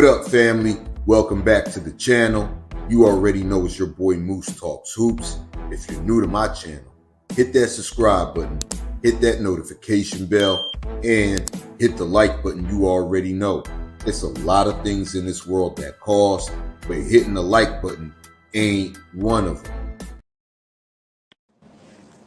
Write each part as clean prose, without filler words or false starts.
up, family? Welcome back to the channel. You already know it's your boy Moose Talks Hoops. If you're new to my channel, hit that subscribe button, hit that notification bell, and hit the like button. You already know. It's a lot of things in this world that cost, but hitting the like button ain't one of them.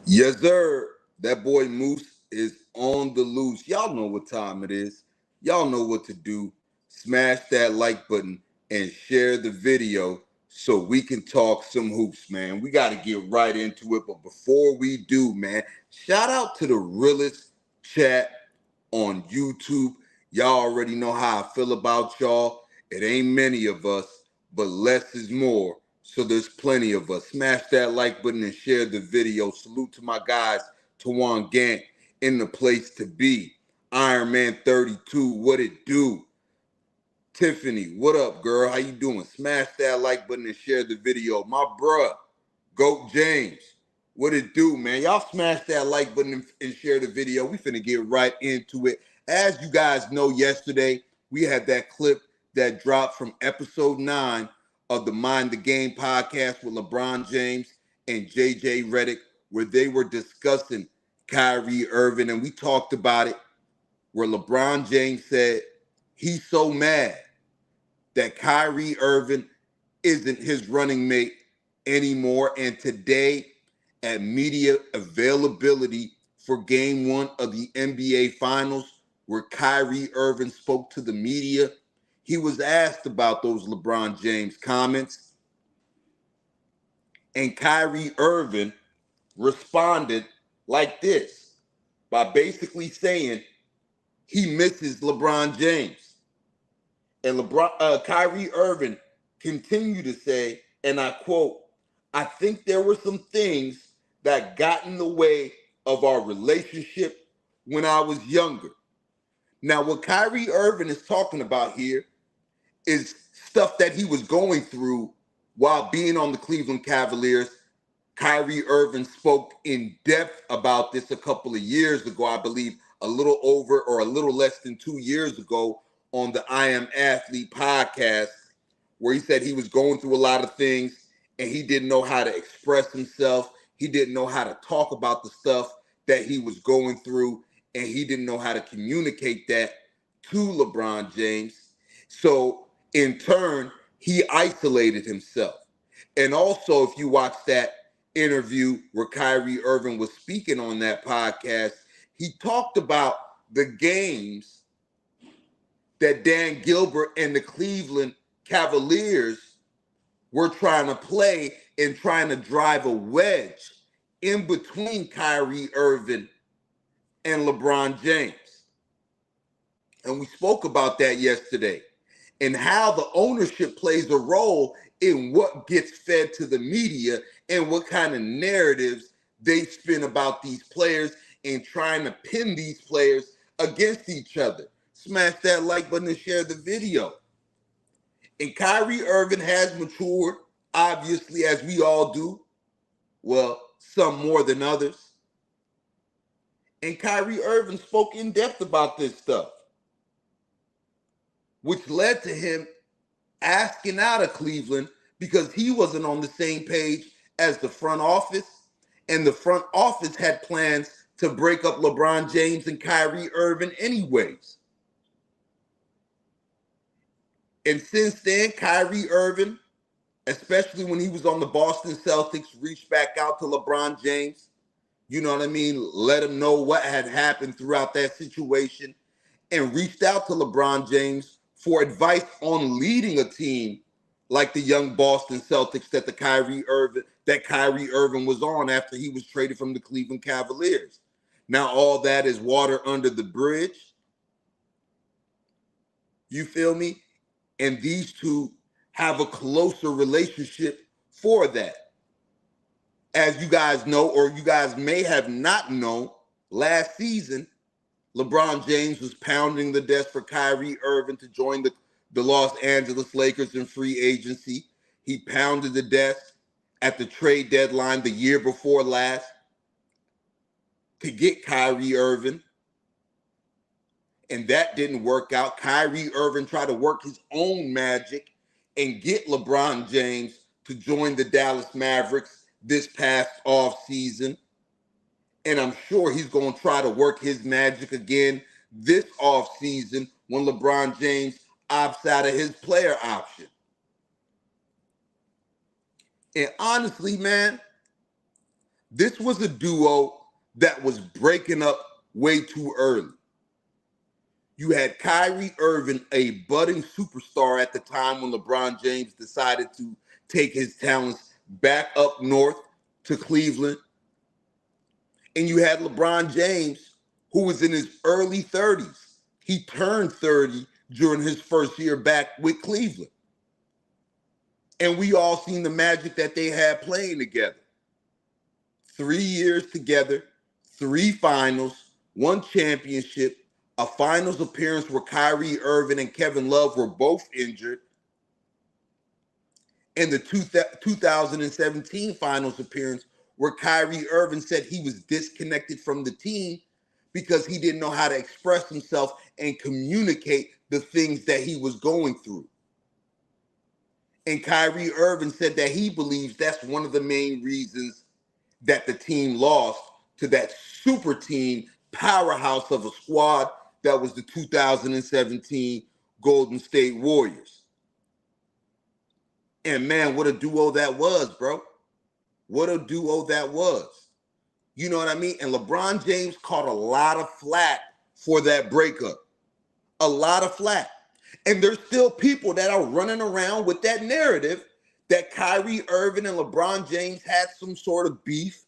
Yes, sir. That boy Moose is on the loose. Y'all know what time it is. Y'all know what to do. Smash that like button and share the video so we can talk some hoops, man. We got to get right into it. But before we do, man, shout out to the realest chat on YouTube. Y'all already know how I feel about y'all. It ain't many of us, but less is more. So there's plenty of us. Smash that like button and share the video. Salute to my guys, Tawan Gant, in the place to be. Iron Man 32, what it do? Tiffany, what up, girl? How you doing? Smash that like button and share the video. My bruh, Goat James, what it do, man? Y'all smash that like button and share the video. We finna get right into it. As you guys know, yesterday, we had that clip that dropped from episode 9 of the Mind the Game podcast with LeBron James and JJ Redick, where they were discussing Kyrie Irving, and we talked about it, where LeBron James said he's so mad that Kyrie Irving isn't his running mate anymore. And today, at media availability for Game 1 of the NBA Finals, where Kyrie Irving spoke to the media, he was asked about those LeBron James comments. And Kyrie Irving responded like this, by basically saying he misses LeBron James. And Kyrie Irving continued to say, and I quote, "I think there were some things that got in the way of our relationship when I was younger." Now, what Kyrie Irving is talking about here is stuff that he was going through while being on the Cleveland Cavaliers. Kyrie Irving spoke in depth about this a couple of years ago, I believe a little over or a little less than 2 years ago, on the I Am Athlete podcast, where he said he was going through a lot of things and he didn't know how to express himself. He didn't know how to talk about the stuff that he was going through, and he didn't know how to communicate that to LeBron James. So in turn, he isolated himself. And also, if you watch that interview where Kyrie Irving was speaking on that podcast, he talked about the games that Dan Gilbert and the Cleveland Cavaliers were trying to play and trying to drive a wedge in between Kyrie Irving and LeBron James. And we spoke about that yesterday, and how the ownership plays a role in what gets fed to the media and what kind of narratives they spin about these players and trying to pin these players against each other. Smash that like button and share the video. And Kyrie Irving has matured, obviously, as we all do. Well, some more than others. And Kyrie Irving spoke in depth about this stuff, which led to him asking out of Cleveland because he wasn't on the same page as the front office. And the front office had plans to break up LeBron James and Kyrie Irving anyways. And since then, Kyrie Irving, especially when he was on the Boston Celtics, reached back out to LeBron James. You know what I mean? Let him know what had happened throughout that situation, and reached out to LeBron James for advice on leading a team like the young Boston Celtics that Kyrie Irving was on after he was traded from the Cleveland Cavaliers. Now all that is water under the bridge. You feel me? And these two have a closer relationship for that. As you guys know, or you guys may have not known, last season, LeBron James was pounding the desk for Kyrie Irving to join the Los Angeles Lakers in free agency. He pounded the desk at the trade deadline the year before last to get Kyrie Irving. and that didn't work out. Kyrie Irving tried to work his own magic and get LeBron James to join the Dallas Mavericks this past offseason. And I'm sure he's going to try to work his magic again this offseason when LeBron James opts out of his player option. And honestly, man, this was a duo that was breaking up way too early. You had Kyrie Irving, a budding superstar at the time when LeBron James decided to take his talents back up north to Cleveland. And you had LeBron James, who was in his early 30s. He turned 30 during his first year back with Cleveland. And we all seen the magic that they had playing together. 3 years together, 3 finals, 1 championship, a finals appearance where Kyrie Irving and Kevin Love were both injured, and the 2017 finals appearance where Kyrie Irving said he was disconnected from the team because he didn't know how to express himself and communicate the things that he was going through. And Kyrie Irving said that he believes that's one of the main reasons that the team lost to that super team powerhouse of a squad that was the 2017 Golden State Warriors. And man, what a duo that was, bro. What a duo that was. You know what I mean? And LeBron James caught a lot of flack for that breakup. A lot of flack. And there's still people that are running around with that narrative that Kyrie Irving and LeBron James had some sort of beef,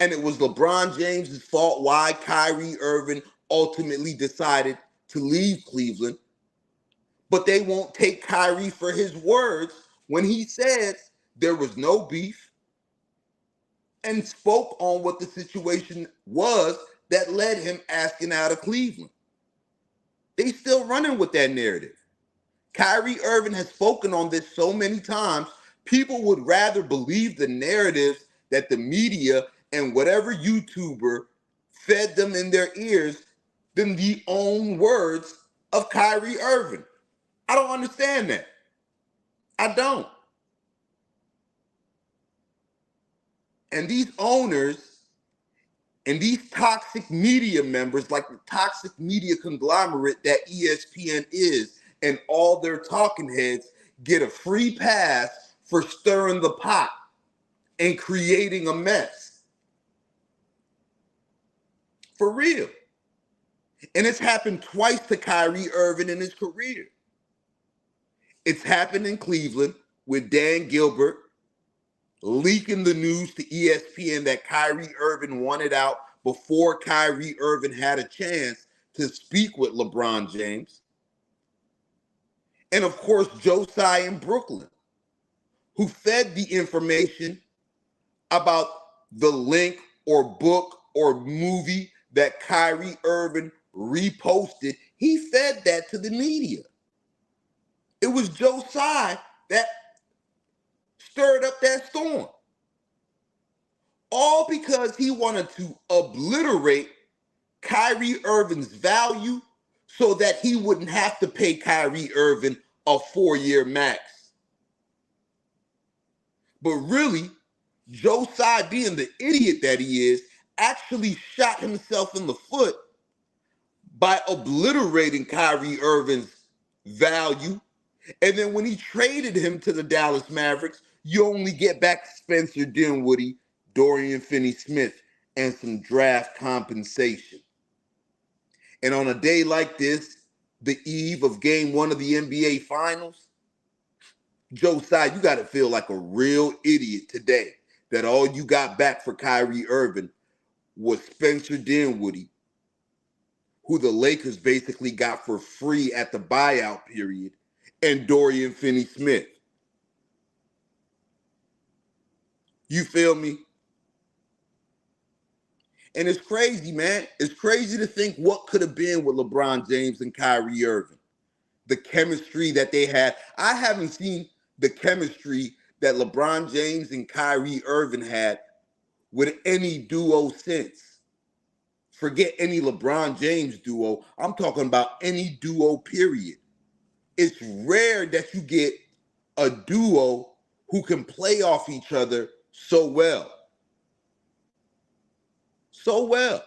and it was LeBron James's fault why Kyrie Irving ultimately decided to leave Cleveland. But they won't take Kyrie for his words when he says there was no beef and spoke on what the situation was that led him asking out of Cleveland. They still running with that narrative. Kyrie Irving has spoken on this so many times, people would rather believe the narratives that the media and whatever YouTuber fed them in their ears than the own words of Kyrie Irving. I don't understand that. I don't. And these owners and these toxic media members, like the toxic media conglomerate that ESPN is, and all their talking heads get a free pass for stirring the pot and creating a mess. For real. And it's happened twice to Kyrie Irving in his career. It's happened in Cleveland with Dan Gilbert leaking the news to ESPN that Kyrie Irving wanted out before Kyrie Irving had a chance to speak with LeBron James. And of course, Josiah in Brooklyn, who fed the information about the link or book or movie that Kyrie Irving reposted. He fed that to the media. It was Josiah that stirred up that storm. All because he wanted to obliterate Kyrie Irving's value so that he wouldn't have to pay Kyrie Irving a 4-year max. But really, Josiah, being the idiot that he is, actually shot himself in the foot by obliterating Kyrie Irving's value. And then when he traded him to the Dallas Mavericks, you only get back Spencer Dinwiddie, Dorian Finney-Smith, and some draft compensation. And on a day like this, the eve of Game 1 of the NBA Finals, Josiah, you got to feel like a real idiot today that all you got back for Kyrie Irving was Spencer Dinwiddie, who the Lakers basically got for free at the buyout period, and Dorian Finney-Smith. You feel me? And it's crazy, man. It's crazy to think what could have been with LeBron James and Kyrie Irving. The chemistry that they had. I haven't seen the chemistry that LeBron James and Kyrie Irving had with any duo since. Forget any LeBron James duo. I'm talking about any duo, period. It's rare that you get a duo who can play off each other so well. So well.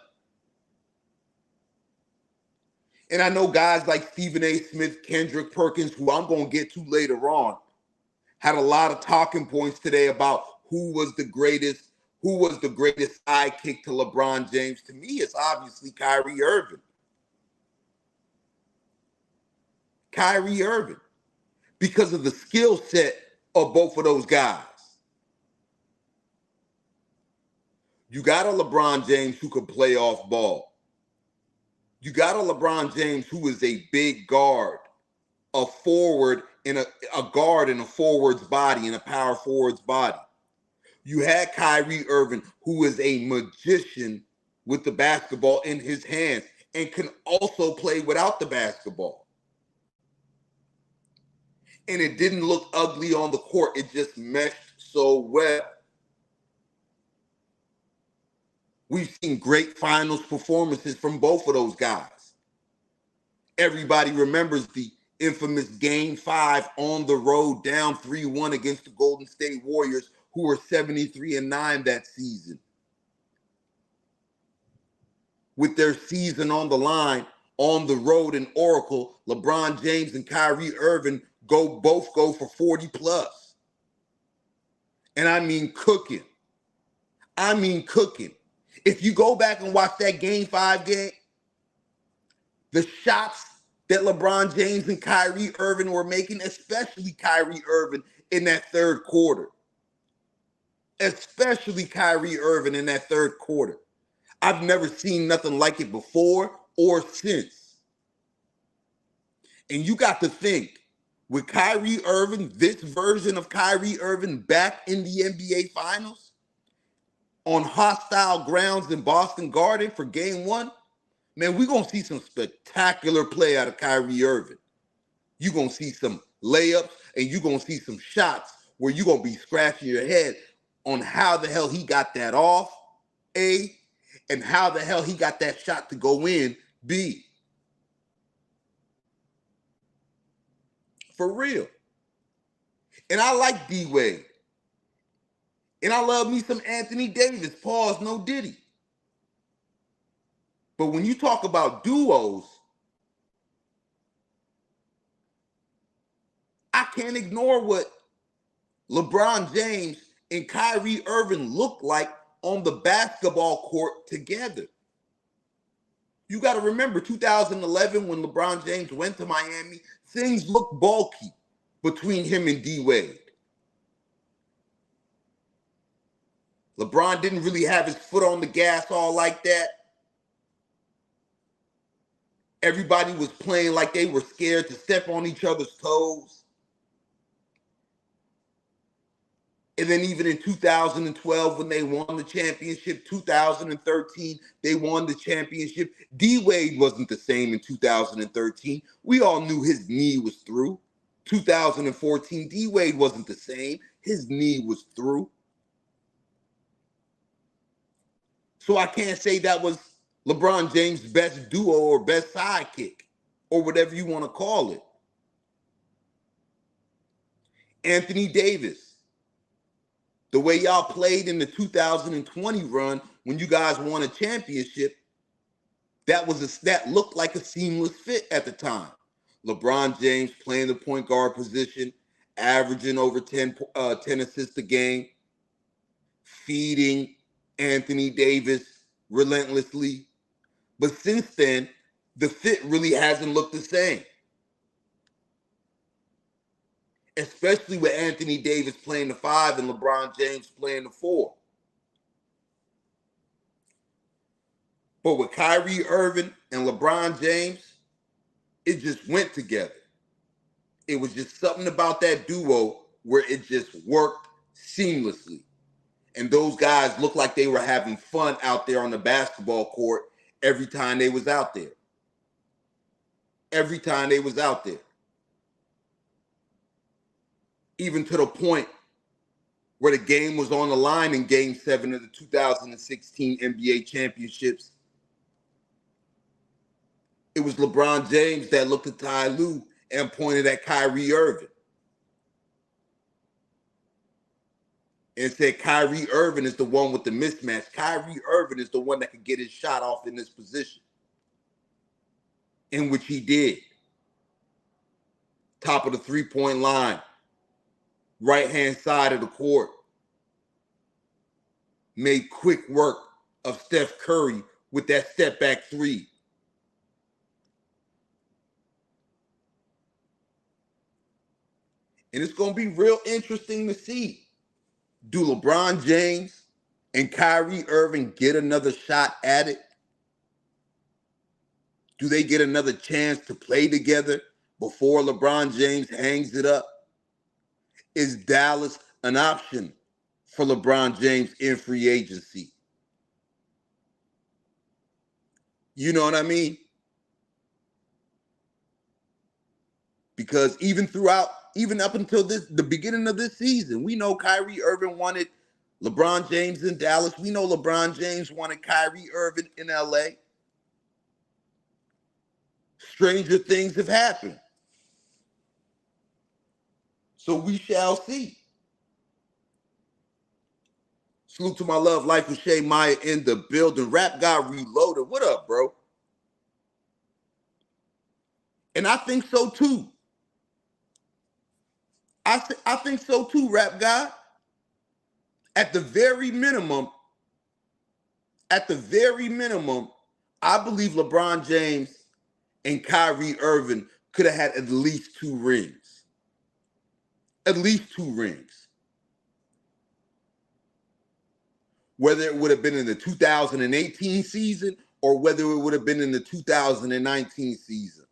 And I know guys like Stephen A. Smith, Kendrick Perkins, who I'm going to get to later on, had a lot of talking points today about who was the greatest sidekick to LeBron James. To me, it's obviously Kyrie Irving. Kyrie Irving. Because of the skill set of both of those guys. You got a LeBron James who can play off ball. You got a LeBron James who is a big guard, a forward in a guard in a forward's body, in a power forward's body. You had Kyrie Irving, who is a magician with the basketball in his hands and can also play without the basketball. And it didn't look ugly on the court. It just meshed so well. We've seen great finals performances from both of those guys. Everybody remembers the infamous Game 5 on the road, down 3-1 against the Golden State Warriors, who were 73-9 that season. With their season on the line, on the road in Oracle, LeBron James and Kyrie Irving both go for 40 plus. And I mean cooking. I mean cooking. If you go back and watch that Game 5 game, the shots that LeBron James and Kyrie Irving were making, especially Kyrie Irving in that third quarter. Especially Kyrie Irving in that third quarter. I've never seen nothing like it before or since. And you got to think, with Kyrie Irving, this version of Kyrie Irving back in the NBA Finals, on hostile grounds in Boston Garden for Game 1, man, we're going to see some spectacular play out of Kyrie Irving. You're going to see some layups and you're going to see some shots where you're going to be scratching your head on how the hell he got that off, A, and how the hell he got that shot to go in, B. For real. And I like D-Wade. And I love me some Anthony Davis. Pause, no Diddy. But when you talk about duos, I can't ignore what LeBron James and Kyrie Irving look like on the basketball court together. You got to remember 2011 when LeBron James went to Miami, things looked bulky between him and D-Wade. LeBron didn't really have his foot on the gas all like that. Everybody was playing like they were scared to step on each other's toes. And then even in 2012, when they won the championship, 2013, they won the championship. D-Wade wasn't the same in 2013. We all knew his knee was through. 2014, D-Wade wasn't the same. His knee was through. So I can't say that was LeBron James' best duo or best sidekick or whatever you want to call it. Anthony Davis, the way y'all played in the 2020 run when you guys won a championship, that looked like a seamless fit at the time. LeBron James playing the point guard position, averaging over 10 assists a game, feeding Anthony Davis relentlessly. But since then, the fit really hasn't looked the same. Especially with Anthony Davis playing the 5 and LeBron James playing the 4. But with Kyrie Irving and LeBron James, it just went together. It was just something about that duo where it just worked seamlessly. And those guys looked like they were having fun out there on the basketball court every time they was out there. Every time they was out there. Even to the point where the game was on the line in Game 7 of the 2016 NBA championships. It was LeBron James that looked at Ty Lue and pointed at Kyrie Irving and said, Kyrie Irving is the one with the mismatch. Kyrie Irving is the one that could get his shot off in this position, in which he did. Top of the three-point line, right-hand side of the court. Made quick work of Steph Curry with that step-back three. And it's going to be real interesting to see. Do LeBron James and Kyrie Irving get another shot at it? Do they get another chance to play together before LeBron James hangs it up? Is Dallas an option for LeBron James in free agency? You know what I mean? Because even up until the beginning of this season, we know Kyrie Irving wanted LeBron James in Dallas. We know LeBron James wanted Kyrie Irving in LA. Stranger things have happened. So we shall see. Salute to my love, Life with Shay Maya in the building. Rap God Reloaded. What up, bro? And I think so too. I think so too, Rap God. At the very minimum, I believe LeBron James and Kyrie Irving could have had at least 2 rings. At least 2 rings. Whether it would have been in the 2018 season or whether it would have been in the 2019 season.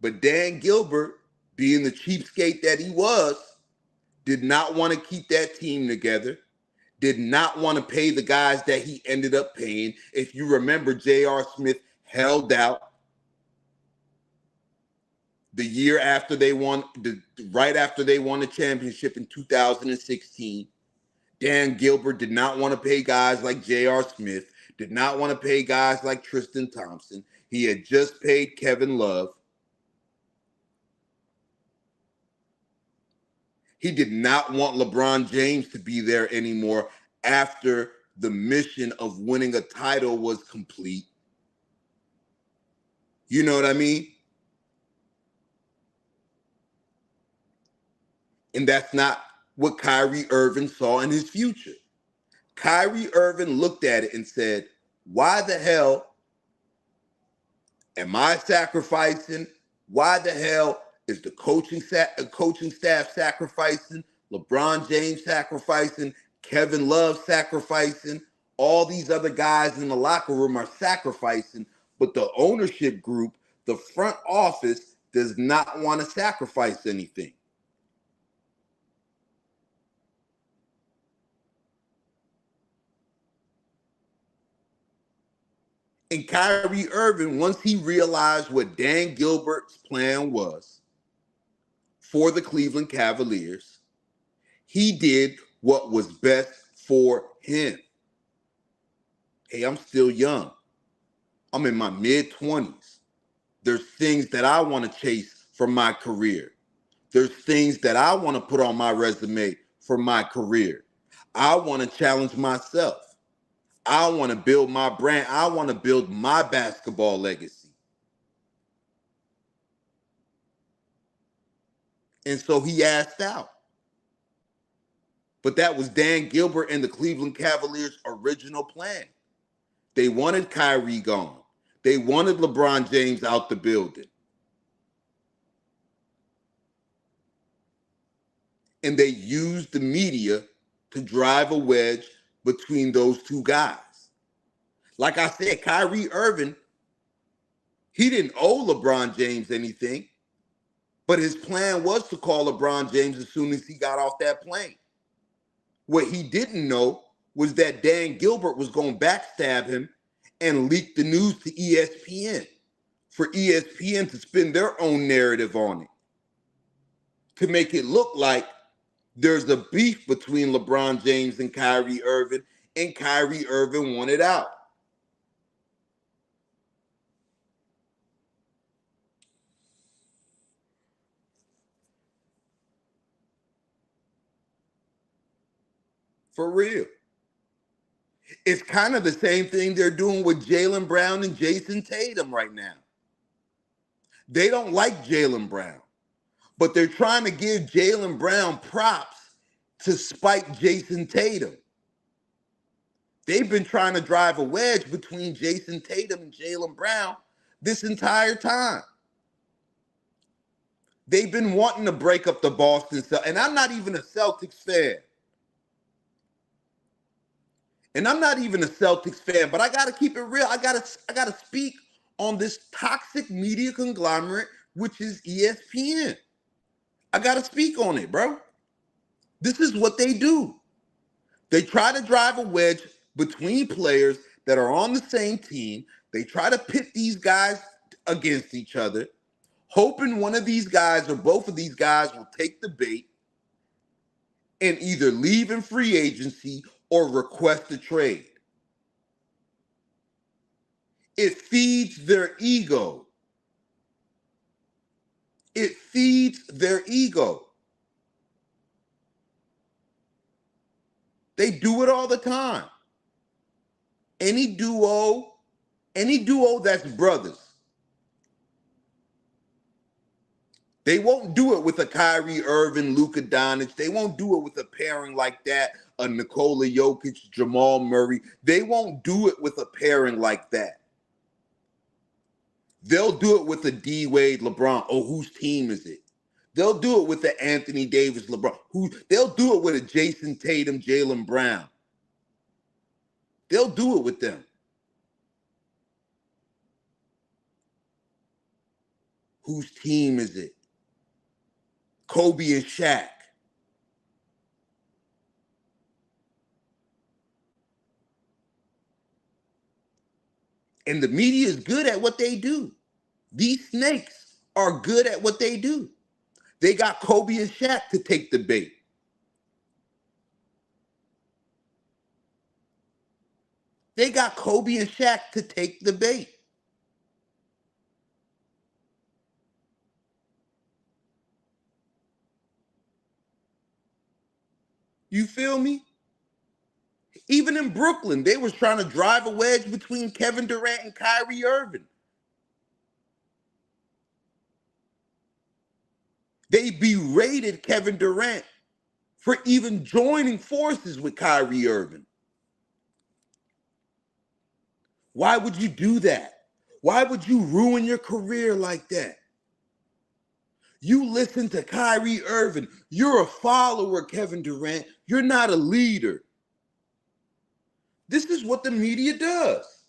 But Dan Gilbert, being the cheapskate that he was, did not want to keep that team together, did not want to pay the guys that he ended up paying. If you remember, J.R. Smith held out the year after they won, right after they won the championship in 2016. Dan Gilbert did not want to pay guys like J.R. Smith, did not want to pay guys like Tristan Thompson. He had just paid Kevin Love. He did not want LeBron James to be there anymore after the mission of winning a title was complete. You know what I mean? And that's not what Kyrie Irving saw in his future. Kyrie Irving looked at it and said, why the hell am I sacrificing? Why the hell is the coaching staff sacrificing? LeBron James sacrificing? Kevin Love sacrificing? All these other guys in the locker room are sacrificing, but the ownership group, the front office, does not want to sacrifice anything. And Kyrie Irving, once he realized what Dan Gilbert's plan was for the Cleveland Cavaliers, he did what was best for him. Hey, I'm still young. I'm in my mid-20s. There's things that I want to chase from my career. There's things that I want to put on my resume for my career. I want to challenge myself. I want to build my brand. I want to build my basketball legacy. And so he asked out. But that was Dan Gilbert and the Cleveland Cavaliers' original plan. They wanted Kyrie gone. They wanted LeBron James out the building. And they used the media to drive a wedge between those two guys. Like I said, Kyrie Irving, he didn't owe LeBron James anything, but his plan was to call LeBron James as soon as he got off that plane. What he didn't know was that Dan Gilbert was going to backstab him and leak the news to ESPN for ESPN to spin their own narrative on it, to make it look like there's a beef between LeBron James and Kyrie Irving Irving wanted out. For real. It's kind of the same thing they're doing with Jaylen Brown and Jayson Tatum right now. They don't like Jaylen Brown, but they're trying to give Jaylen Brown props to spike Jayson Tatum. They've been trying to drive a wedge between Jayson Tatum and Jaylen Brown this entire time. They've been wanting to break up the Boston Celtics, and I'm not even a Celtics fan. But I gotta keep it real. I gotta speak on this toxic media conglomerate, which is ESPN. I gotta speak on it, bro. This is what they do. They try to drive a wedge between players that are on the same team. They try to pit these guys against each other, hoping one of these guys or both of these guys will take the bait and either leave in free agency or request a trade. It feeds their ego. It feeds their ego. They do it all the time. Any duo that's brothers. They won't do it with a Kyrie Irving, Luka Doncic. They won't do it with a pairing like that, a Nikola Jokic, Jamal Murray. They won't do it with a pairing like that. They'll do it with a D-Wade, LeBron. Oh, whose team is it? They'll do it with the Anthony Davis, LeBron. They'll do it with a Jayson Tatum, Jaylen Brown. They'll do it with them. Whose team is it? Kobe and Shaq. And the media is good at what they do. These snakes are good at what they do. They got Kobe and Shaq to take the bait. They got Kobe and Shaq to take the bait. You feel me? Even in Brooklyn, they was trying to drive a wedge between Kevin Durant and Kyrie Irving. They berated Kevin Durant for even joining forces with Kyrie Irving. Why would you do that? Why would you ruin your career like that? You listen to Kyrie Irving. You're a follower, Kevin Durant. You're not a leader. This is what the media does.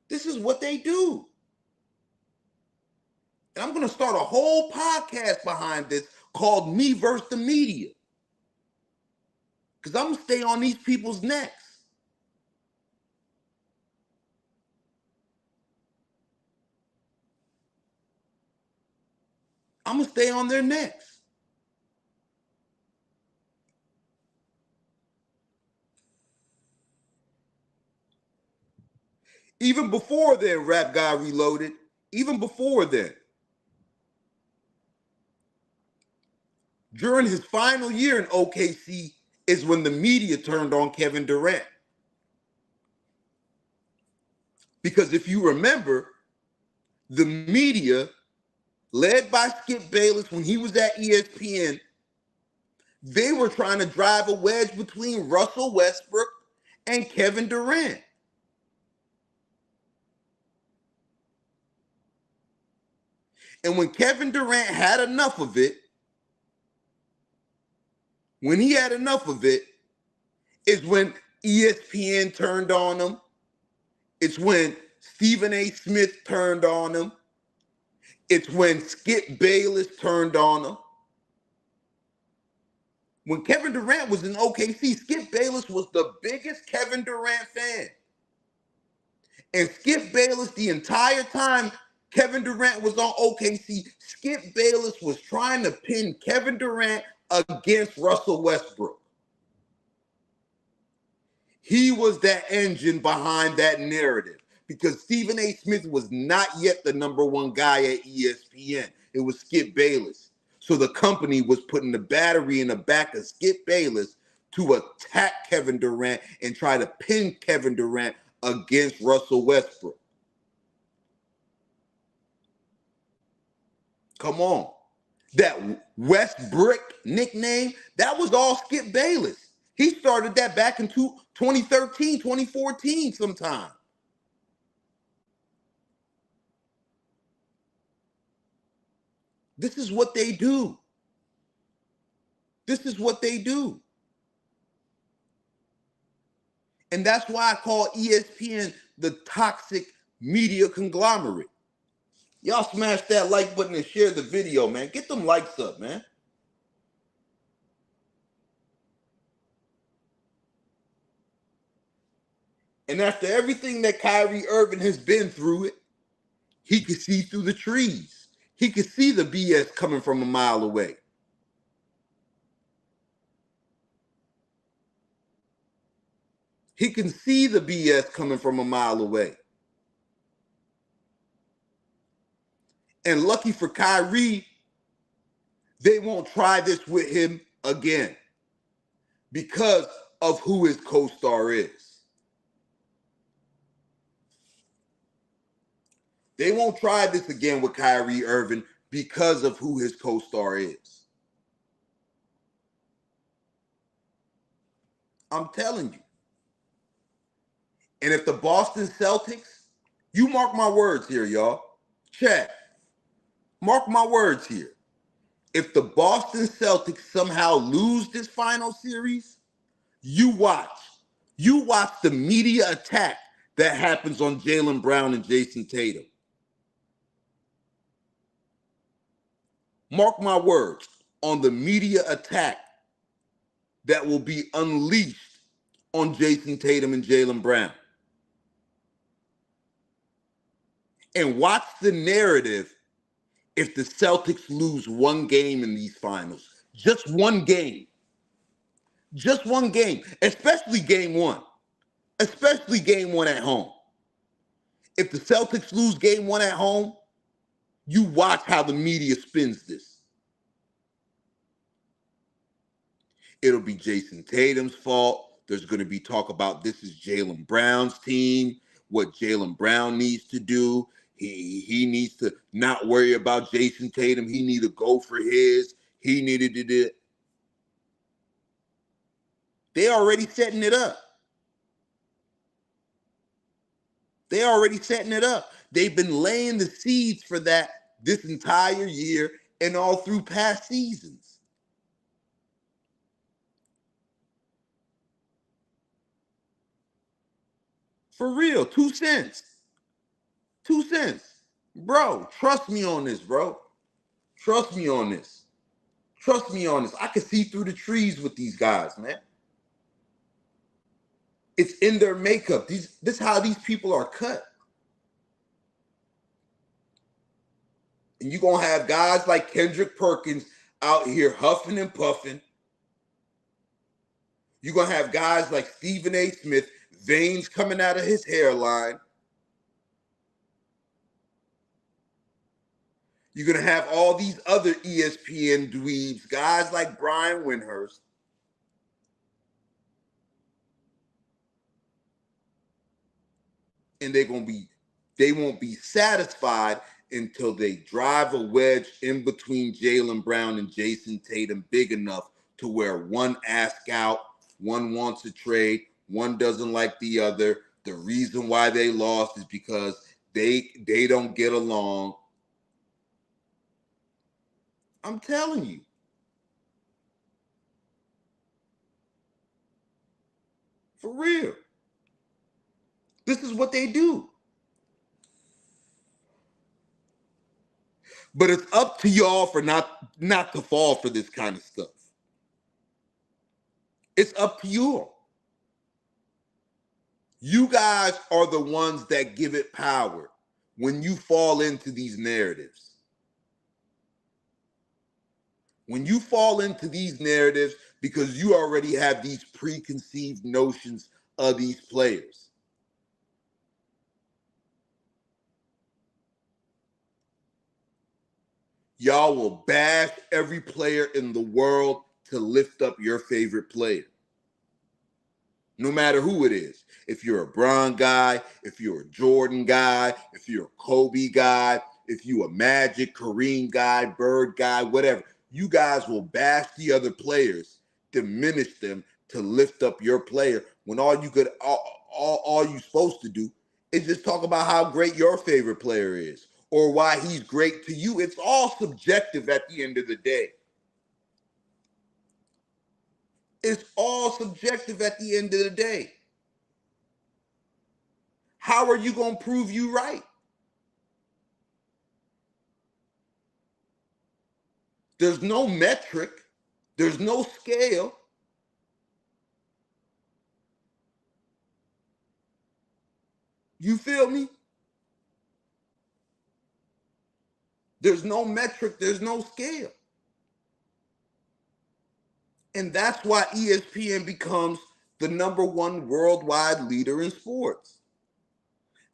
This is what they do. And I'm going to start a whole podcast behind this called Me versus the Media. Because I'm going to stay on these people's necks. I'm going to stay on their necks. Even before then, Rap Guy Reloaded, even before then, during his final year in OKC is when the media turned on Kevin Durant. Because if you remember, the media, led by Skip Bayless when he was at ESPN, they were trying to drive a wedge between Russell Westbrook and Kevin Durant. And when Kevin Durant had enough of it, is when ESPN turned on him. It's when Stephen A. Smith turned on him. It's when Skip Bayless turned on him. When Kevin Durant was in OKC, Skip Bayless was the biggest Kevin Durant fan. And Skip Bayless, the entire time Kevin Durant was on OKC, Skip Bayless was trying to pin Kevin Durant against Russell Westbrook. He was that engine behind that narrative because Stephen A. Smith was not yet the number one guy at ESPN. It was Skip Bayless. So the company was putting the battery in the back of Skip Bayless to attack Kevin Durant and try to pin Kevin Durant against Russell Westbrook. Come on. That Westbrook nickname, that was all Skip Bayless. He started that back in 2013, 2014 sometime. This is what they do. This is what they do. And that's why I call ESPN the toxic media conglomerate. Y'all smash that like button and share the video, man. Get them likes up, man. And after everything that Kyrie Irving has been through, he could see through the trees. He could see the BS coming from a mile away. He can see the BS coming from a mile away. And lucky for Kyrie, they won't try this with him again because of who his co-star is. They won't try this again with Kyrie Irving because of who his co-star is. I'm telling you. And if the Boston Celtics, you mark my words here, y'all. Chat. Mark my words here. If the Boston Celtics somehow lose this final series, you watch. You watch the media attack that happens on Jaylen Brown and Jayson Tatum. Mark my words on the media attack that will be unleashed on Jayson Tatum and Jaylen Brown. And watch the narrative if the Celtics lose one game in these finals. Just one game. Just one game. Especially game one. Especially game one at home. If the Celtics lose game one at home, you watch how the media spins this. It'll be Jayson Tatum's fault. There's going to be talk about this is Jaylen Brown's team, what Jaylen Brown needs to do. He needs to not worry about Jayson Tatum. He need to go for his. He needed to do it. They're already setting it up. They're already setting it up. They've been laying the seeds for that this entire year and all through past seasons. For real, 2 cents. 2 cents. Bro, trust me on this, bro. Trust me on this. Trust me on this. I can see through the trees with these guys, man. It's in their makeup. This is how these people are cut. And you're going to have guys like Kendrick Perkins out here huffing and puffing. You're going to have guys like Stephen A. Smith, veins coming out of his hairline. You're going to have all these other ESPN dweebs, guys like Brian Windhorst. And they won't be satisfied until they drive a wedge in between Jaylen Brown and Jayson Tatum big enough to where one asks out, one wants a trade, one doesn't like the other. The reason why they lost is because they don't get along. I'm telling you. For real. This is what they do. But it's up to y'all for not to fall for this kind of stuff. It's up to you all. You guys are the ones that give it power when you fall into these narratives. When you fall into these narratives because you already have these preconceived notions of these players. Y'all will bash every player in the world to lift up your favorite player. No matter who it is. If you're a Bron guy, if you're a Jordan guy, if you're a Kobe guy, if you're a Magic, Kareem guy, Bird guy, whatever, you guys will bash the other players, diminish them to lift up your player when all you're supposed to do is just talk about how great your favorite player is or why he's great to you. It's all subjective at the end of the day. It's all subjective at the end of the day. How are you going to prove you right? There's no metric. There's no scale. You feel me? There's no metric. There's no scale. And that's why ESPN becomes the #1 worldwide leader in sports.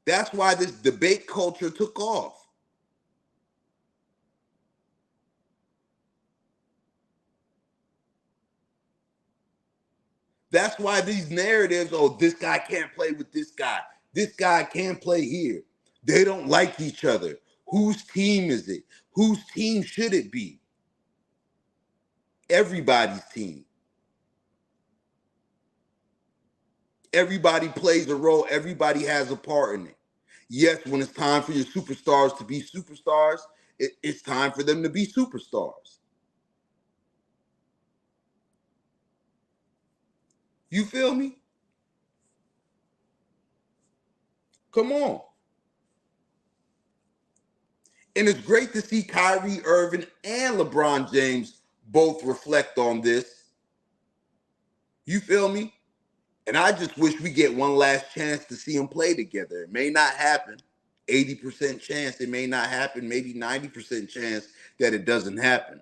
That's why this debate culture took off. That's why these narratives, oh, this guy can't play with this guy. This guy can't play here. They don't like each other. Whose team is it? Whose team should it be? Everybody's team. Everybody plays a role. Everybody has a part in it. Yes, when it's time for your superstars to be superstars, it's time for them to be superstars. You feel me? Come on. And it's great to see Kyrie Irving and LeBron James both reflect on this. You feel me? And I just wish we get one last chance to see them play together. It may not happen. 80% chance it may not happen. Maybe 90% chance that it doesn't happen.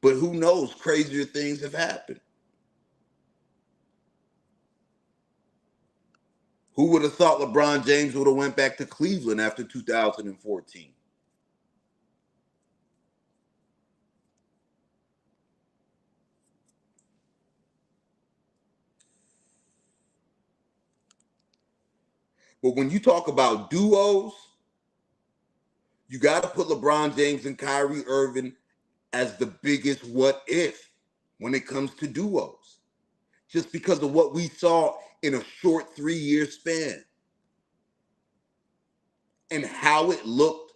But who knows? Crazier things have happened. Who would have thought LeBron James would have went back to Cleveland after 2014? But when you talk about duos, you got to put LeBron James and Kyrie Irving as the biggest what if when it comes to duos. Just because of what we saw in a short 3-year span and how it looked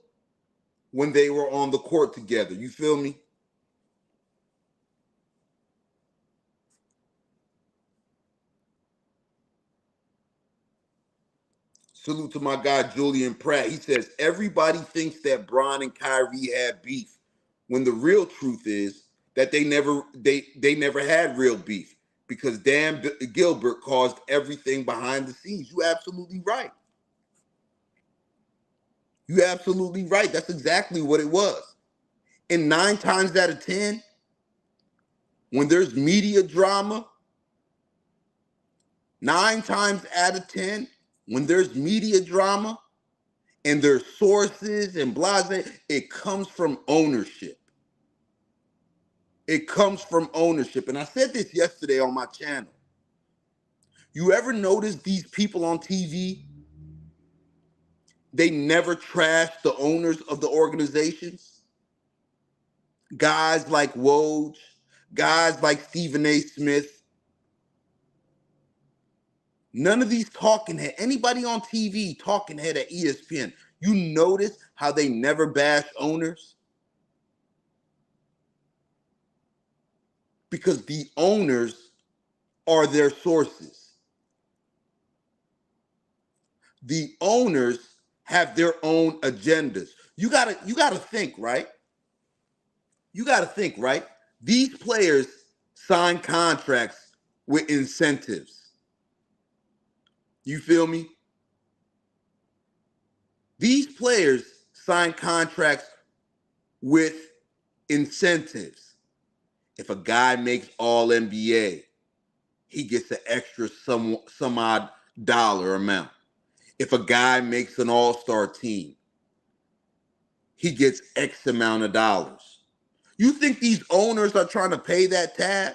when they were on the court together. You feel me? Salute to my guy Julian Pratt. He says everybody thinks that Bron and Kyrie had beef, when the real truth is that they never had real beef because Dan Gilbert caused everything behind the scenes. You absolutely right. You absolutely right. That's exactly what it was. And 9 times out of 10, when there's media drama, 9 times out of 10, when there's media drama and there's sources and blase, it comes from ownership. It comes from ownership. And I said this yesterday on my channel. You ever notice these people on TV? They never trash the owners of the organizations. Guys like Woj, guys like Stephen A. Smith. None of these talking head, anybody on TV talking head at ESPN, you notice how they never bash owners? Because the owners are their sources. The owners have their own agendas. You gotta think, right? You gotta think, right? These players sign contracts with incentives. You feel me? These players sign contracts with incentives. If a guy makes all NBA, he gets an extra some odd dollar amount. If a guy makes an all-star team, he gets X amount of dollars. You think these owners are trying to pay that tab?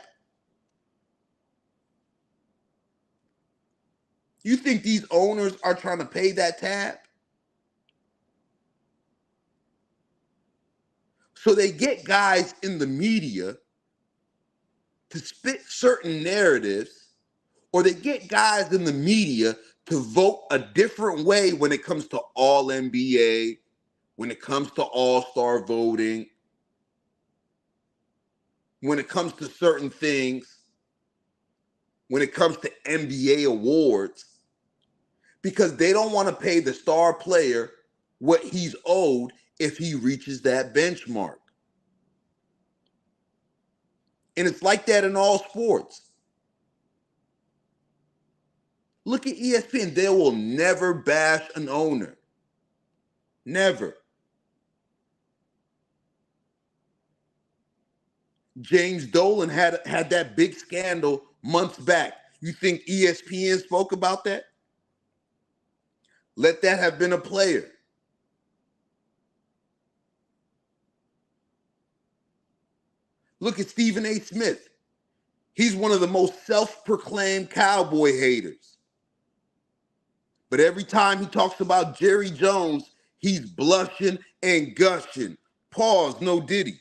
You think these owners are trying to pay that tab? So they get guys in the media to spit certain narratives, or they get guys in the media to vote a different way when it comes to all NBA, when it comes to all-star voting, when it comes to certain things, when it comes to NBA awards, because they don't want to pay the star player what he's owed if he reaches that benchmark. And it's like that in all sports. Look at ESPN. They will never bash an owner. Never. James Dolan had that big scandal months back. You think ESPN spoke about that? Let that have been a player. Look at Stephen A. Smith. He's one of the most self-proclaimed cowboy haters. But every time he talks about Jerry Jones, he's blushing and gushing. Pause, no Diddy.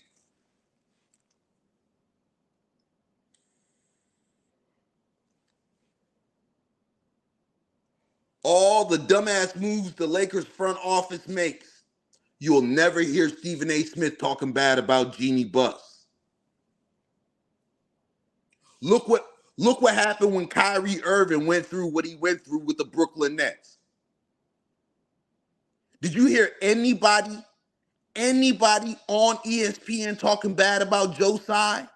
All the dumbass moves the Lakers front office makes, you'll never hear Stephen A. Smith talking bad about Jeannie Buss. Look what happened when Kyrie Irving went through what he went through with the Brooklyn Nets. Did you hear anybody on ESPN talking bad about Joe Tsai?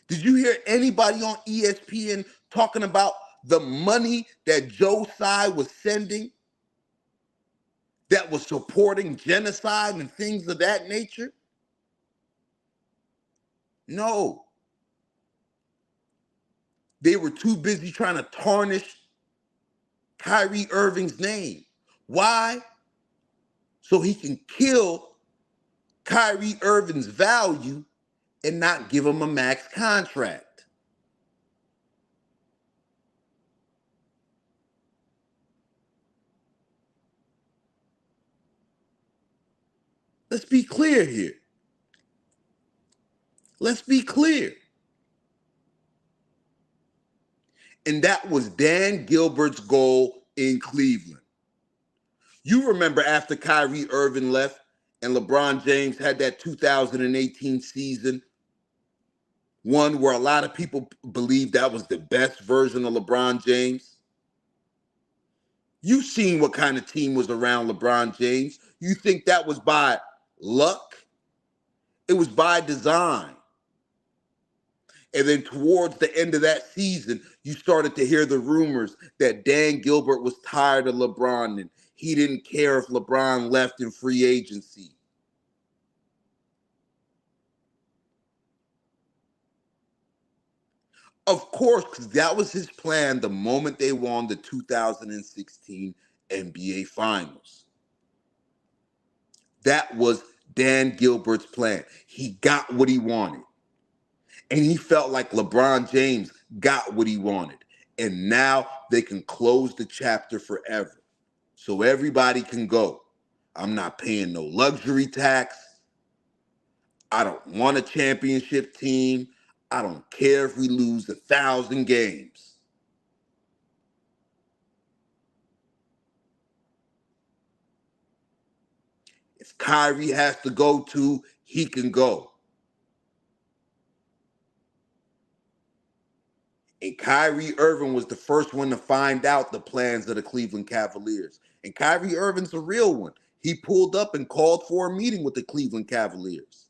Did you hear anybody on ESPN talking about the money that Joe Tsai was sending that was supporting genocide and things of that nature? No. They were too busy trying to tarnish Kyrie Irving's name. Why? So he can kill Kyrie Irving's value and not give him a max contract. Let's be clear here. Let's be clear. And that was Dan Gilbert's goal in Cleveland. You remember after Kyrie Irving left and LeBron James had that 2018 season, one where a lot of people believed that was the best version of LeBron James? You've seen what kind of team was around LeBron James. You think that was by luck? It was by design. And then towards the end of that season, you started to hear the rumors that Dan Gilbert was tired of LeBron and he didn't care if LeBron left in free agency. Of course, because that was his plan the moment they won the 2016 NBA Finals. That was Dan Gilbert's plan. He got what he wanted. And he felt like LeBron James got what he wanted. And now they can close the chapter forever. So everybody can go. I'm not paying no luxury tax. I don't want a championship team. I don't care if we lose 1,000 games. If Kyrie has to go to, he can go. And Kyrie Irving was the first one to find out the plans of the Cleveland Cavaliers. And Kyrie Irving's a real one. He pulled up and called for a meeting with the Cleveland Cavaliers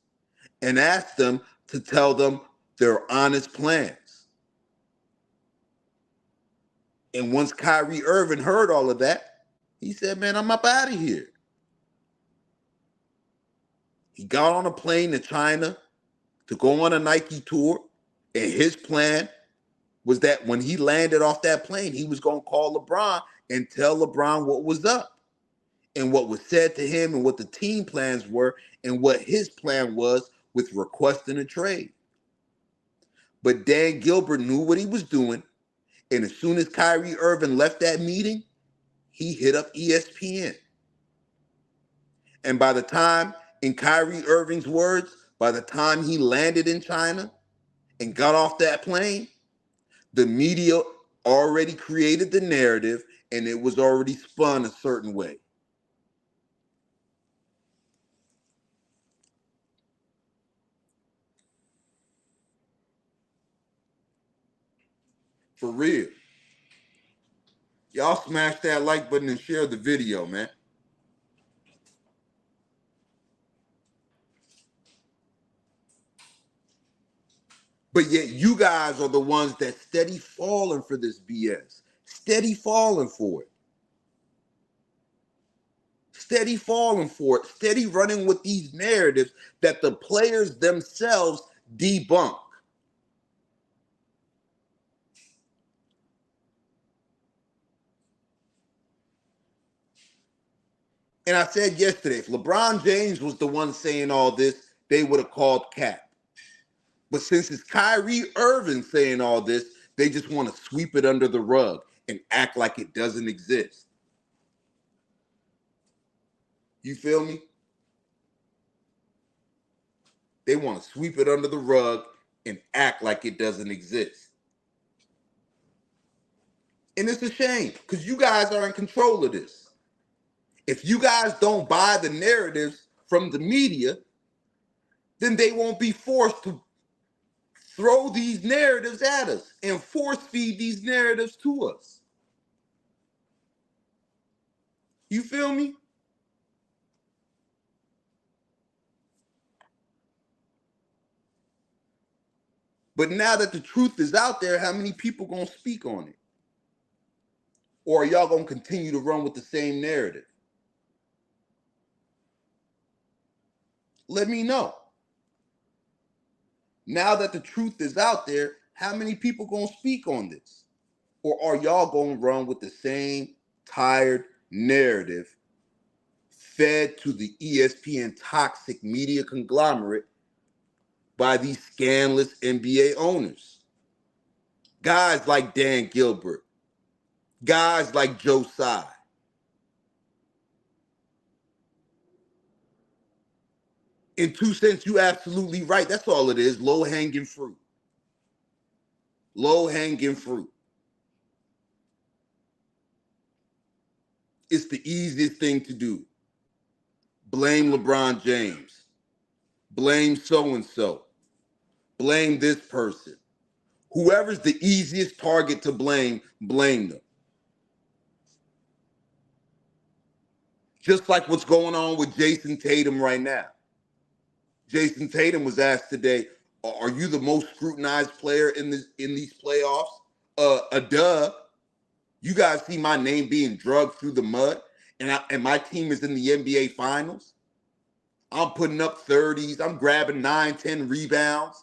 and asked them to tell them their honest plans. And once Kyrie Irving heard all of that, he said, man, I'm up out of here. He got on a plane to China to go on a Nike tour, and his plan was that when he landed off that plane, he was going to call LeBron and tell LeBron what was up. and what was said to him and what the team plans were and what his plan was with requesting a trade. But Dan Gilbert knew what he was doing, and as soon as Kyrie Irving left that meeting, he hit up ESPN. And by the time, in Kyrie Irving's words, by the time he landed in China and got off that plane, the media already created the narrative and it was already spun a certain way. For real. Y'all smash that like button and share the video, man. But yet you guys are the ones that steady falling for this BS. Steady falling for it. Steady falling for it. Steady running with these narratives that the players themselves debunk. And I said yesterday, if LeBron James was the one saying all this, they would have called cap. But since it's Kyrie Irving saying all this, they just want to sweep it under the rug and act like it doesn't exist. You feel me? They want to sweep it under the rug and act like it doesn't exist. And it's a shame because you guys are in control of this. If you guys don't buy the narratives from the media, then they won't be forced to throw these narratives at us and force feed these narratives to us. You feel me? But now that the truth is out there, how many people gonna speak on it? Or are y'all gonna continue to run with the same narrative? Let me know. Now that the truth is out there, how many people gonna speak on this? Or are y'all gonna run with the same tired narrative fed to the ESPN toxic media conglomerate by these scandalous NBA owners? Guys like Dan Gilbert, guys like Joe Tsai. In 2 cents, you absolutely right. That's all it is. Low-hanging fruit. Low-hanging fruit. It's the easiest thing to do. Blame LeBron James. Blame so-and-so. Blame this person. Whoever's the easiest target to blame, blame them. Just like what's going on with Jayson Tatum right now. Jayson Tatum was asked today, are you the most scrutinized player in these playoffs? Duh. You guys see my name being drugged through the mud, and my team is in the NBA Finals. I'm putting up 30s. I'm grabbing 9, 10 rebounds.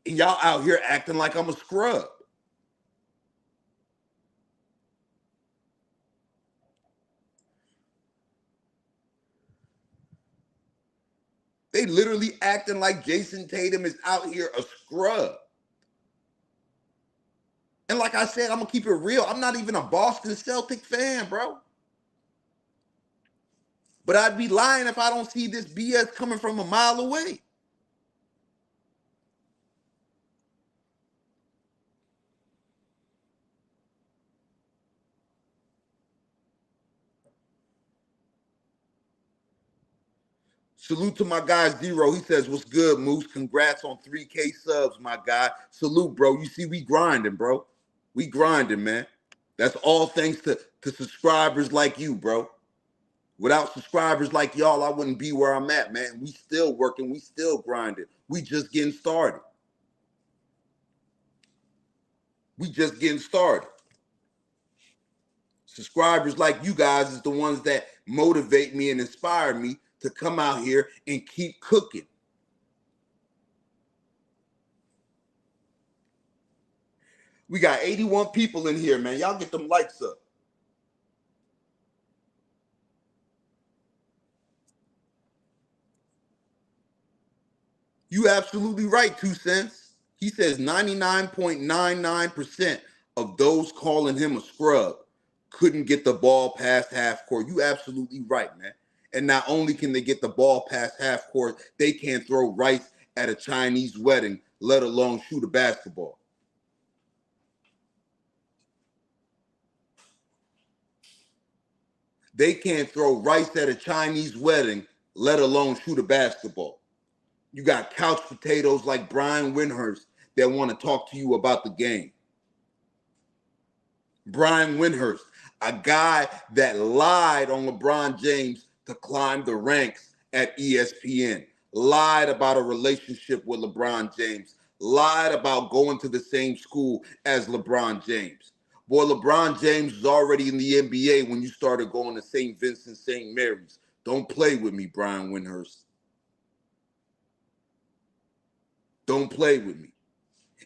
And y'all out here acting like I'm a scrub. They literally acting like Jayson Tatum is out here a scrub. And like I said, I'm going to keep it real. I'm not even a Boston Celtic fan, bro. But I'd be lying if I don't see this BS coming from a mile away. Salute to my guy Zero. He says, what's good, Moose? Congrats on 3K subs, my guy. Salute, bro. You see, we grinding, bro. We grinding, man. That's all thanks to subscribers like you, bro. Without subscribers like y'all, I wouldn't be where I'm at, man. We still working. We still grinding. We just getting started. We just getting started. Subscribers like you guys is the ones that motivate me and inspire me to come out here and keep cooking. We got 81 people in here, man. Y'all get them likes up. You absolutely right, 2 cents. He says 99.99% of those calling him a scrub couldn't get the ball past half court. You absolutely right, man. And not only can they get the ball past half court, they can't throw rice at a Chinese wedding, let alone shoot a basketball. They can't throw rice at a Chinese wedding, let alone shoot a basketball. You got couch potatoes like Brian Windhorst that want to talk to you about the game. Brian Windhorst, a guy that lied on LeBron James to climb the ranks at ESPN, lied about a relationship with LeBron James, lied about going to the same school as LeBron James. Boy, LeBron James was already in the NBA when you started going to St. Vincent, St. Mary's. Don't play with me, Brian Windhorst. Don't play with me.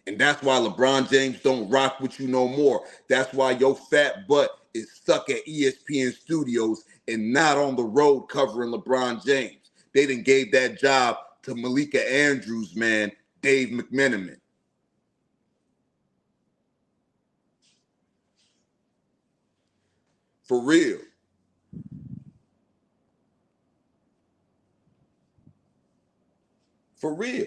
And that's why LeBron James don't rock with you no more. That's why your fat butt is stuck at ESPN studios and not on the road covering LeBron James. They done gave that job to Malika Andrews, man, Dave McMenamin. For real. For real.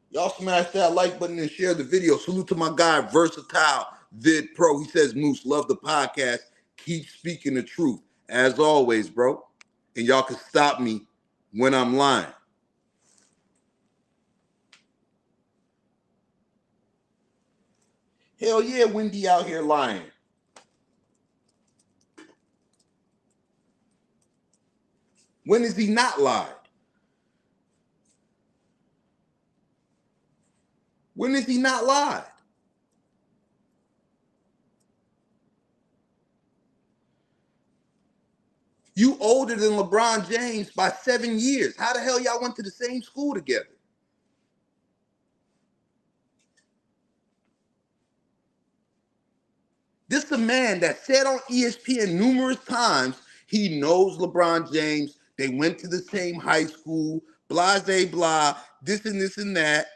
Y'all smash that like button and share the video. Salute to my guy, Versatile Vid Pro. He says, Moose, love the podcast. Keep speaking the truth. As always, bro. And y'all can stop me when I'm lying. Hell yeah, Wendy out here lying. When has he not lied? When has he not lied? You older than LeBron James by 7 years. How the hell y'all went to the same school together? This is a man that said on ESPN numerous times he knows LeBron James. They went to the same high school, blah, blah, blah, this and that.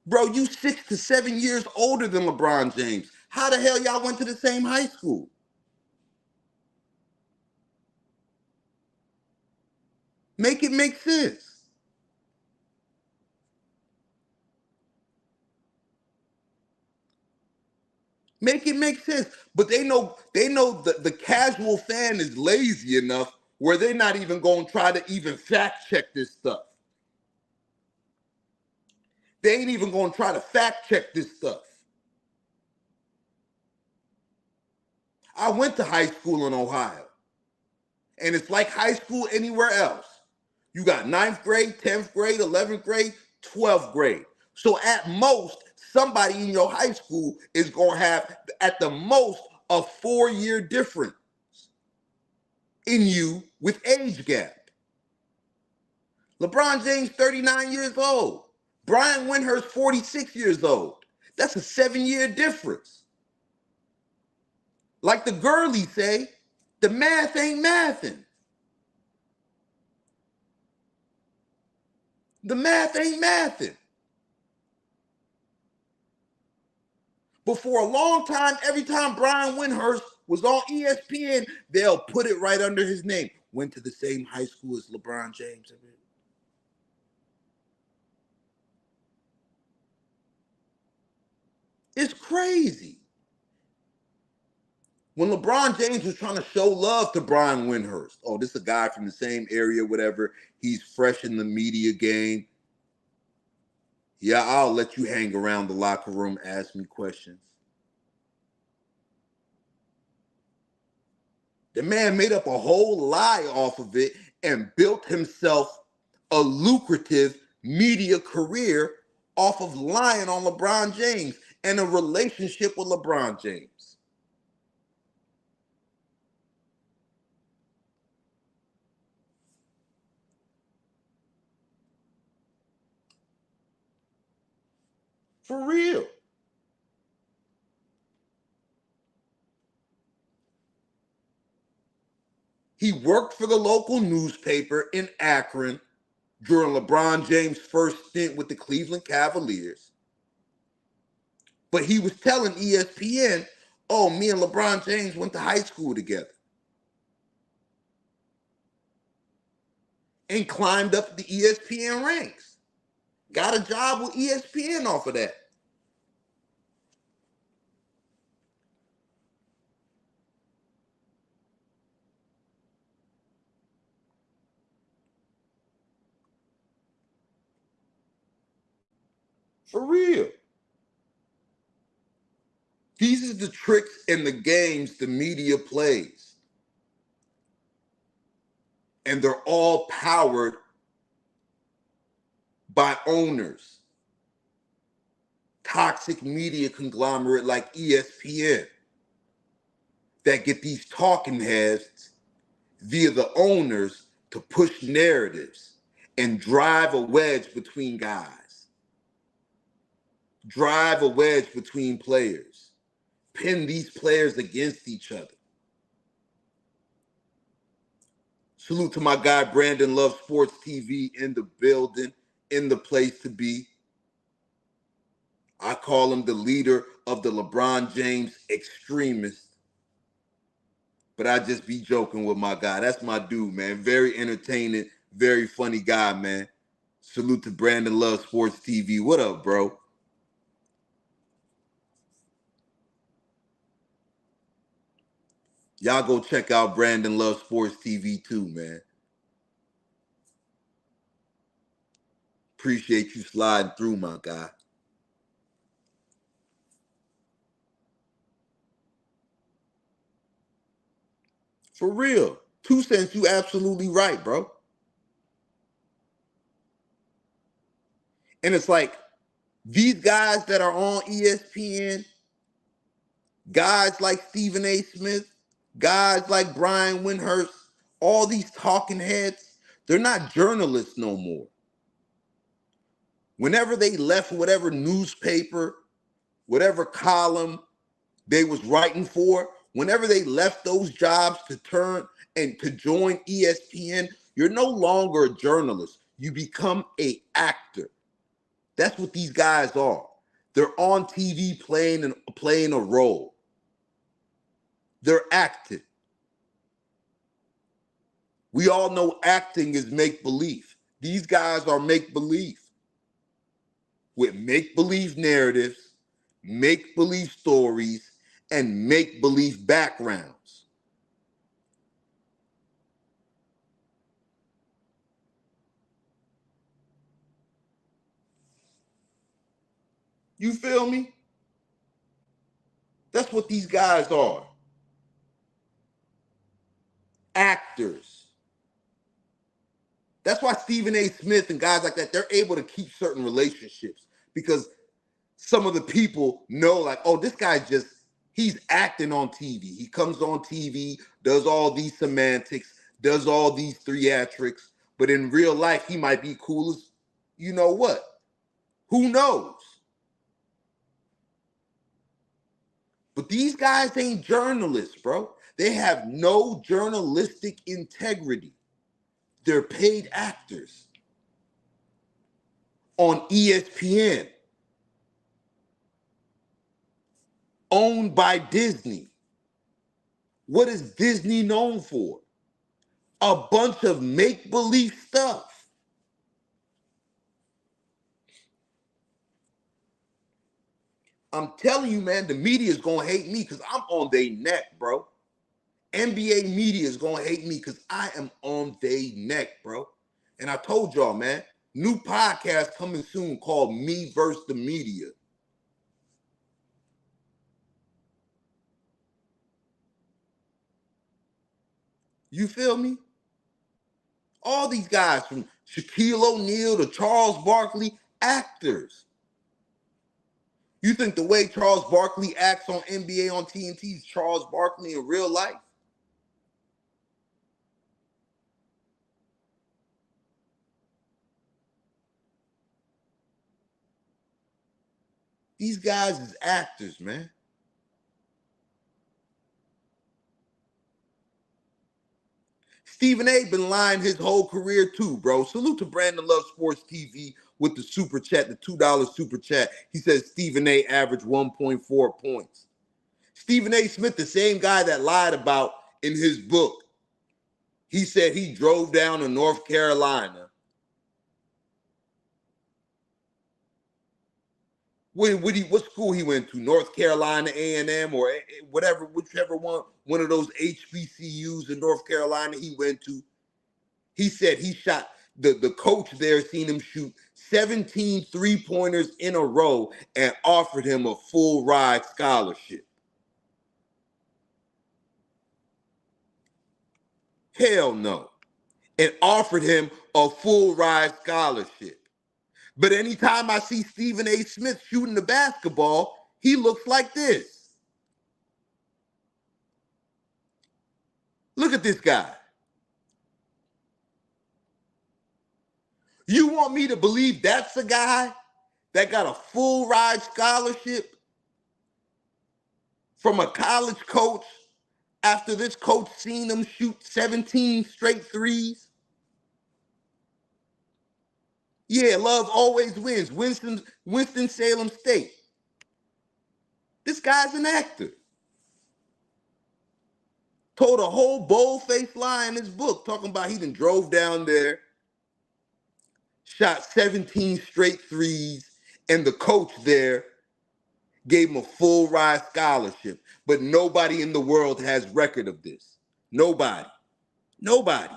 Bro, you 6 to 7 years older than LeBron James. How the hell y'all went to the same high school? Make it make sense. Make it make sense. But they know the casual fan is lazy enough where they're not even going to try to even fact check this stuff. They ain't even going to try to fact check this stuff. I went to high school in Ohio, and it's like high school anywhere else. You got 9th grade, 10th grade, 11th grade, 12th grade. So at most, somebody in your high school is going to have, at the most, a 4-year difference in you with age gap. LeBron James, 39 years old. Brian Windhorst, 46 years old. That's a 7-year difference. Like the girlies say, the math ain't mathing. The math ain't mathing. But for a long time, every time Brian Windhorst was on ESPN, they'll put it right under his name. Went to the same high school as LeBron James. It's crazy. When LeBron James was trying to show love to Brian Windhorst, oh, this is a guy from the same area, whatever. He's fresh in the media game. Yeah, I'll let you hang around the locker room, ask me questions. The man made up a whole lie off of it and built himself a lucrative media career off of lying on LeBron James and a relationship with LeBron James. For real. He worked for the local newspaper in Akron during LeBron James' first stint with the Cleveland Cavaliers. But he was telling ESPN, oh, me and LeBron James went to high school together. And climbed up the ESPN ranks. Got a job with ESPN off of that. For real. These are the tricks and the games the media plays. And they're all powered by owners. Toxic media conglomerate like ESPN that get these talking heads via the owners to push narratives and drive a wedge between guys. Drive a wedge between players. Pin these players against each other. Salute to my guy, Brandon Love Sports TV in the building, in the place to be. I call him the leader of the LeBron James extremists. But I just be joking with my guy. That's my dude, man. Very entertaining, very funny guy, man. Salute to Brandon Love Sports TV. What up, bro? Y'all go check out Brandon Love Sports TV too, man. Appreciate you sliding through, my guy. For real. 2 cents, you absolutely right, bro. And it's like, these guys that are on ESPN, guys like Stephen A. Smith, guys like Brian Windhorst, all these talking heads, they're not journalists no more. Whenever they left whatever newspaper, whatever column they was writing for, whenever they left those jobs to turn and to join ESPN, you're no longer a journalist. You become an actor. That's what these guys are. They're on TV playing a role. They're acting. We all know acting is make-believe. These guys are make-believe. With make-believe narratives, make-believe stories, and make-believe backgrounds. You feel me? That's what these guys are. Actors. That's why Stephen A. Smith and guys like that, they're able to keep certain relationships because some of the people know, like, oh, this guy he's acting on TV. He comes on TV, does all these semantics, does all these theatrics, but in real life, he might be cool as you know what. Who knows? But these guys ain't journalists, bro. They have no journalistic integrity. They're paid actors on ESPN, owned by Disney. What is Disney known for? A bunch of make-believe stuff. I'm telling you, man, the media is going to hate me because I'm on their neck, bro. NBA media is going to hate me because I am on their neck, bro. And I told y'all, man, new podcast coming soon called Me versus the Media. You feel me? All these guys from Shaquille O'Neal to Charles Barkley, actors. You think the way Charles Barkley acts on NBA on TNT is Charles Barkley in real life? These guys is actors, man. Stephen A. been lying his whole career too, bro. Salute to Brandon Love Sports TV with the super chat, the $2 super chat. He says Stephen A. averaged 1.4 points. Stephen A. Smith, the same guy that lied about in his book. He said he drove down to North Carolina. What school he went to? North Carolina A&M or whatever, whichever one of those HBCUs in North Carolina he went to. He said he shot, the coach there seen him shoot 17 three-pointers in a row and offered him a full ride scholarship. Hell no. And offered him a full ride scholarship. But anytime I see Stephen A. Smith shooting the basketball, he looks like this. Look at this guy. You want me to believe that's a guy that got a full ride scholarship from a college coach after this coach seen him shoot 17 straight threes? Yeah, love always wins. Winston-Salem State. This guy's an actor. Told a whole bold-faced lie in his book, talking about he done drove down there, shot 17 straight threes, and the coach there gave him a full ride scholarship. But nobody in the world has record of this. Nobody. Nobody.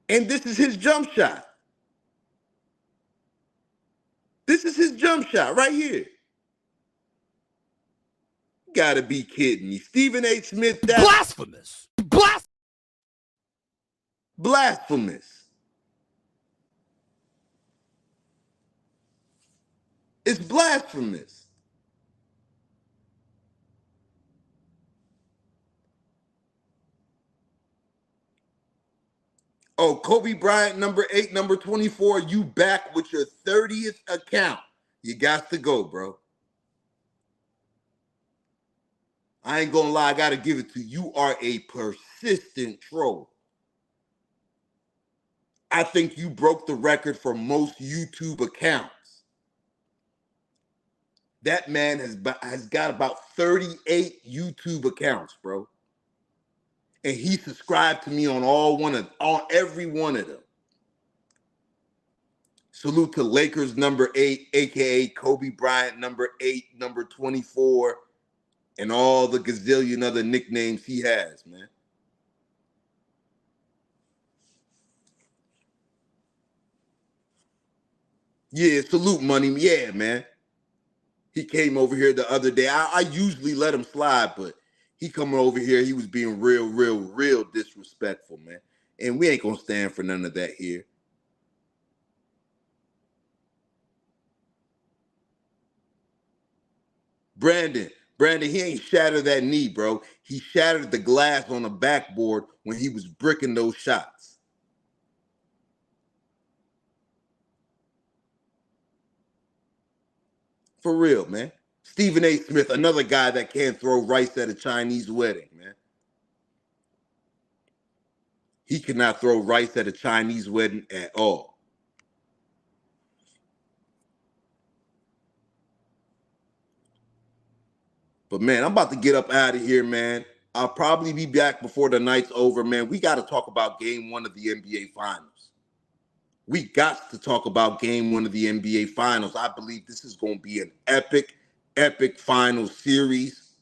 And this is his jump shot. This is his jump shot right here. You gotta be kidding me. Stephen A. Smith. Blasphemous. Blasphemous. It's blasphemous. Oh, Kobe Bryant, number 8, number 24, you back with your 30th account. You got to go, bro. I ain't gonna lie, I gotta give it to you. You are a persistent troll. I think you broke the record for most YouTube accounts. That man has got about 38 YouTube accounts, bro. And he subscribed to me on every one of them. Salute to Lakers number 8, aka Kobe Bryant number 8, number 24, and all the gazillion other nicknames he has, man. Yeah, salute Money. Yeah, man. He came over here the other day. I usually let him slide, but he coming over here, he was being real disrespectful, man. And we ain't gonna stand for none of that here. Brandon, he ain't shattered that knee, bro. He shattered the glass on the backboard when he was bricking those shots. For real, man. Stephen A. Smith, another guy that can't throw rice at a Chinese wedding, man. He cannot throw rice at a Chinese wedding at all. But, man, I'm about to get up out of here, man. I'll probably be back before the night's over, man. We got to talk about Game 1 of the NBA Finals. We got to talk about Game 1 of the NBA Finals. I believe this is going to be an epic final series.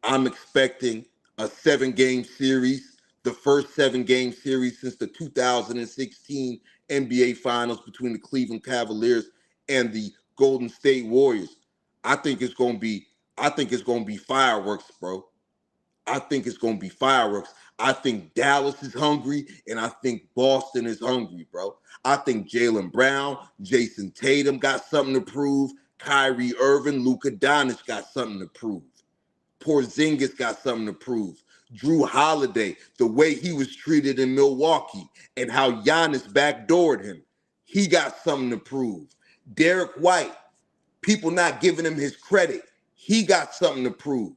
I'm expecting a 7-game series, the first 7-game series since the 2016 NBA Finals between the Cleveland Cavaliers and the Golden State Warriors. I think it's going to be fireworks, bro. I think it's going to be fireworks. I think Dallas is hungry, and I think Boston is hungry, bro. I think Jaylen Brown, Jayson Tatum got something to prove. Kyrie Irving, Luka Doncic got something to prove. Porzingis got something to prove. Drew Holiday, the way he was treated in Milwaukee and how Giannis backdoored him, he got something to prove. Derek White, people not giving him his credit, he got something to prove.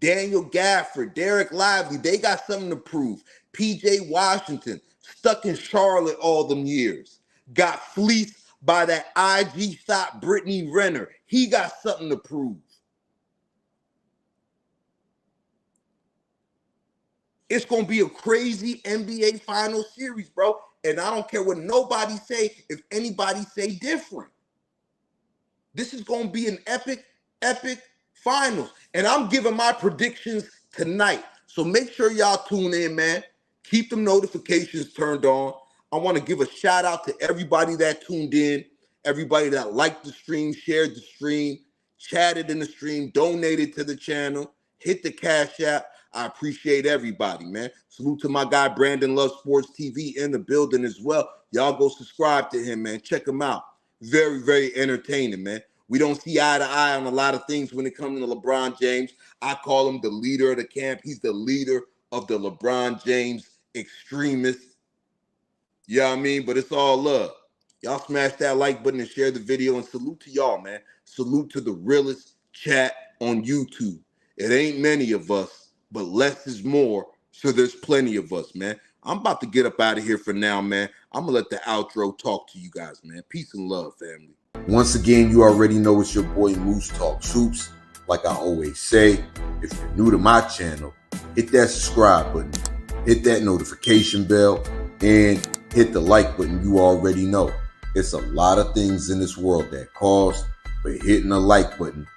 Daniel Gafford, Derek Lively, they got something to prove. PJ Washington, stuck in Charlotte all them years, got fleeced by that IG thought Brittany Renner. He got something to prove. It's going to be a crazy NBA final series, bro. And I don't care what nobody say if anybody say different. This is going to be an epic finals. And I'm giving my predictions tonight. So make sure y'all tune in, man. Keep them notifications turned on. I want to give a shout out to everybody that tuned in, everybody that liked the stream, shared the stream, chatted in the stream, donated to the channel, hit the Cash App. I appreciate everybody, man. Salute to my guy, Brandon Love Sports TV in the building as well. Y'all go subscribe to him, man. Check him out. Very, very entertaining, man. We don't see eye to eye on a lot of things when it comes to LeBron James. I call him the leader of the camp. He's the leader of the LeBron James extremists. You know what I mean? But it's all love. Y'all smash that like button and share the video. And salute to y'all, man. Salute to the realest chat on YouTube. It ain't many of us, but less is more. So there's plenty of us, man. I'm about to get up out of here for now, man. I'm going to let the outro talk to you guys, man. Peace and love, family. Once again, you already know it's your boy Moose Talk Soups. Like I always say, if you're new to my channel, hit that subscribe button, hit that notification bell, and hit the like button. You already know. It's a lot of things in this world that cost, but hitting the like button